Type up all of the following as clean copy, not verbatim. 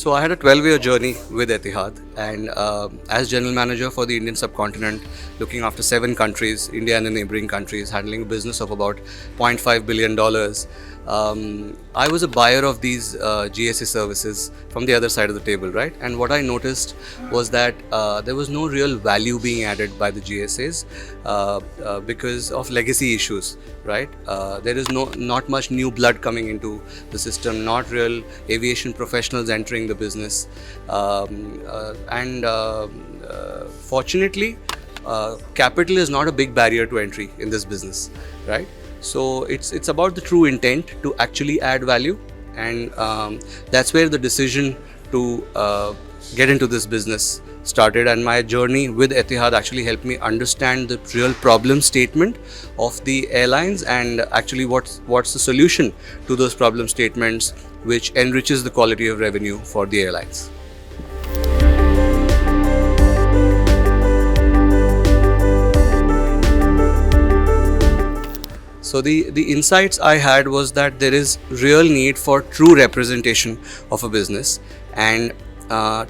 So I had a 12-year journey with Etihad, and as general manager for the Indian subcontinent, looking after 7 countries, India and the neighboring countries, handling a business of about $0.5 billion. I was a buyer of these GSA services from the other side of the table, right? And what I noticed was that there was no real value being added by the GSAs because of legacy issues, right? There is not much new blood coming into the system, not real aviation professionals entering the business, and fortunately, capital is not a big barrier to entry in this business, right? So it's about the true intent to actually add value, and that's where the decision to get into this business started. And my journey with Etihad actually helped me understand the real problem statement of the airlines, and actually what's the solution to those problem statements, which enriches the quality of revenue for the airlines. So the insights I had was that there is real need for true representation of a business, and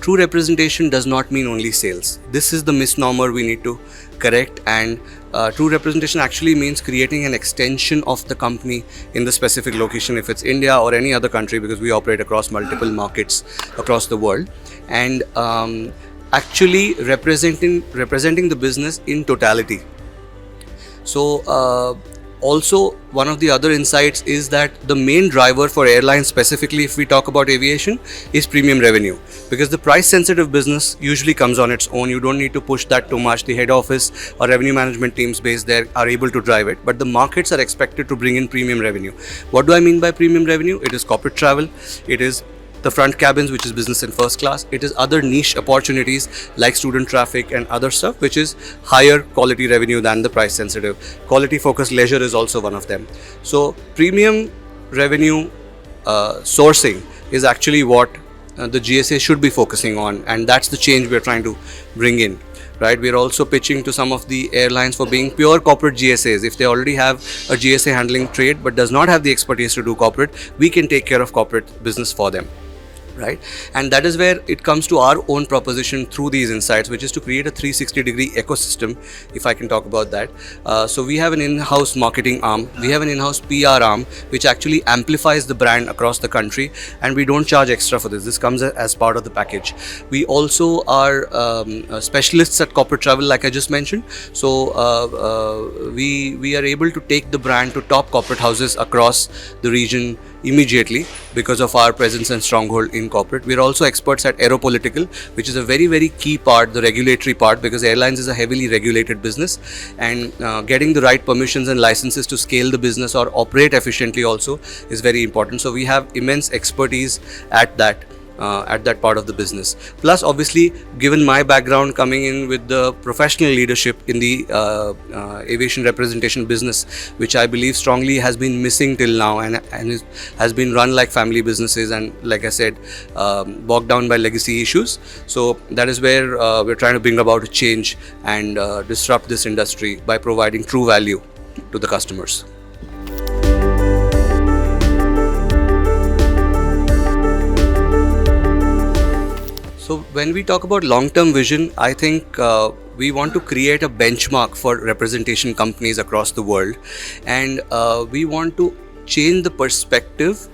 true representation does not mean only sales. This is the misnomer we need to correct, and true representation actually means creating an extension of the company in the specific location, if it's India or any other country, because we operate across multiple markets across the world, and actually representing the business in totality. So also, one of the other insights is that the main driver for airlines, specifically if we talk about aviation, is premium revenue, because the price sensitive business usually comes on its own. You don't need to push that too much. The head office or revenue management teams based there are able to drive it, but the markets are expected to bring in premium revenue. What do I mean by premium revenue? It is corporate travel, it is the front cabins, which is business and first class. It is other niche opportunities like student traffic and other stuff, which is higher quality revenue than the price sensitive. Quality focused leisure is also one of them. So premium revenue sourcing is actually what the GSA should be focusing on, and that's the change we're trying to bring in. Right, we're also pitching to some of the airlines for being pure corporate GSAs. If they already have a GSA handling trade but does not have the expertise to do corporate, we can take care of corporate business for them. Right, and that is where it comes to our own proposition through these insights, which is to create a 360-degree ecosystem, if I can talk about that. So we have an in-house marketing arm, we have an in-house PR arm, which actually amplifies the brand across the country, and we don't charge extra for this. This comes as part of the package. We also are specialists at corporate travel, like I just mentioned. So we are able to take the brand to top corporate houses across the region immediately because of our presence and stronghold in corporate. We are also experts at aeropolitical, which is a very, very key part, the regulatory part, because airlines is a heavily regulated business, and getting the right permissions and licenses to scale the business or operate efficiently also is very important. So we have immense expertise at that part of the business. Plus, obviously, given my background coming in with the professional leadership in the aviation representation business, which I believe strongly has been missing till now, and has been run like family businesses, and like I said, bogged down by legacy issues. So that is where we're trying to bring about a change and disrupt this industry by providing true value to the customers. So when we talk about long-term vision, I think we want to create a benchmark for representation companies across the world, and we want to change the perspective.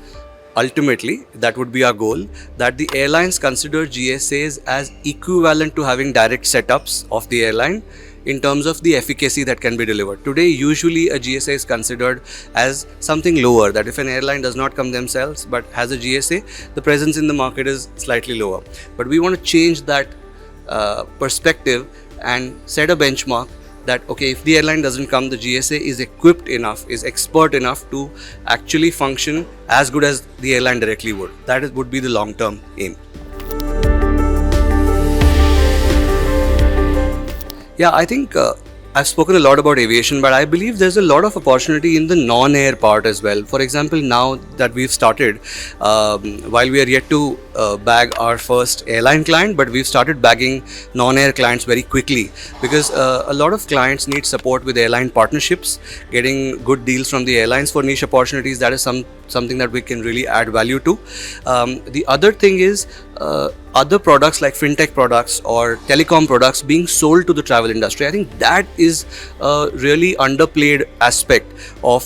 Ultimately, that would be our goal, that the airlines consider GSAs as equivalent to having direct setups of the airline in terms of the efficacy that can be delivered. Today, usually a GSA is considered as something lower, that if an airline does not come themselves but has a GSA, the presence in the market is slightly lower. But we want to change that perspective and set a benchmark that, okay, if the airline doesn't come, the GSA is equipped enough, is expert enough to actually function as good as the airline directly would. That would be the long-term aim. Yeah, I think I've spoken a lot about aviation, but I believe there's a lot of opportunity in the non-air part as well. For example, now that we've started, while we are yet to bag our first airline client, but we've started bagging non-air clients very quickly, because a lot of clients need support with airline partnerships, getting good deals from the airlines for niche opportunities. That is something that we can really add value to. The other thing is other products like fintech products or telecom products being sold to the travel industry. I think that is a really underplayed aspect of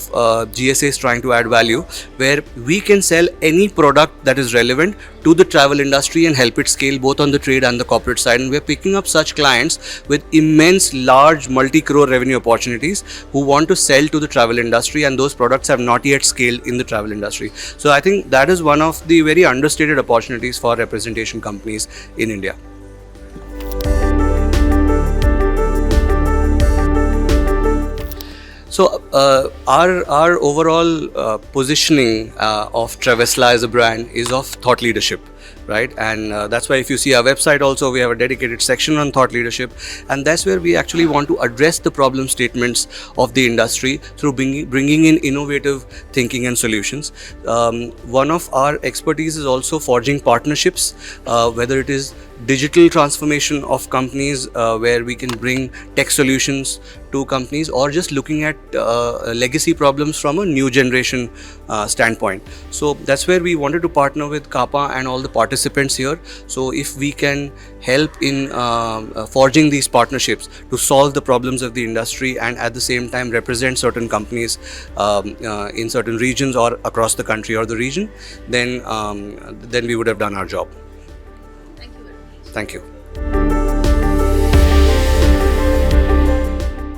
GSAs trying to add value, where we can sell any product that is relevant to the travel industry and help it scale both on the trade and the corporate side. And we're picking up such clients with immense, large, multi-crore revenue opportunities who want to sell to the travel industry, and those products have not yet scaled in the travel industry. So I think that is one of the very understated opportunities for representation companies in India. So our overall positioning of Travesla as a brand is of thought leadership, right? And that's why if you see our website also, we have a dedicated section on thought leadership, and that's where we actually want to address the problem statements of the industry through bringing in innovative thinking and solutions. One of our expertise is also forging partnerships, whether it is digital transformation of companies, where we can bring tech solutions to companies, or just looking at legacy problems from a new generation standpoint. So that's where we wanted to partner with CAPA and all the participants here. So if we can help in forging these partnerships to solve the problems of the industry and at the same time represent certain companies in certain regions or across the country or the region, then we would have done our job. Thank you very much. Thank you.